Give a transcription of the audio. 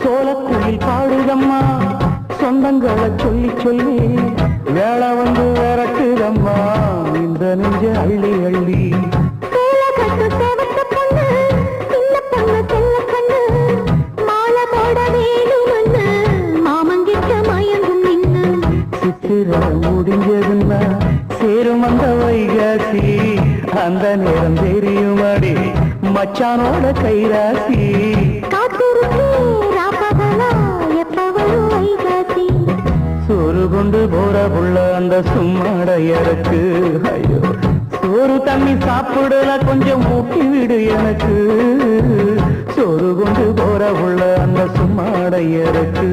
சோலக்குயில் பாடுதம்மா சொந்தங்களை சொல்லி சொல்லி வேளை வந்து விரட்டுதம்மா இந்த நெஞ்ச அள்ளி அள்ளி சித்திரை முடிஞ்சதுன்னா சேரும் அந்த வைகாசி அந்த நேரம் தெரியுமாடி மச்சானோட கைராசி சோறு கொண்டு போற புள்ள அந்த சும்மாடையருக்கு ஐயோ சோறு தண்ணி சாப்பிடல கொஞ்சம் ஊட்டி விடு எனக்கு சோறு கொண்டு போற புள்ள அந்த சும்மாடையருக்கு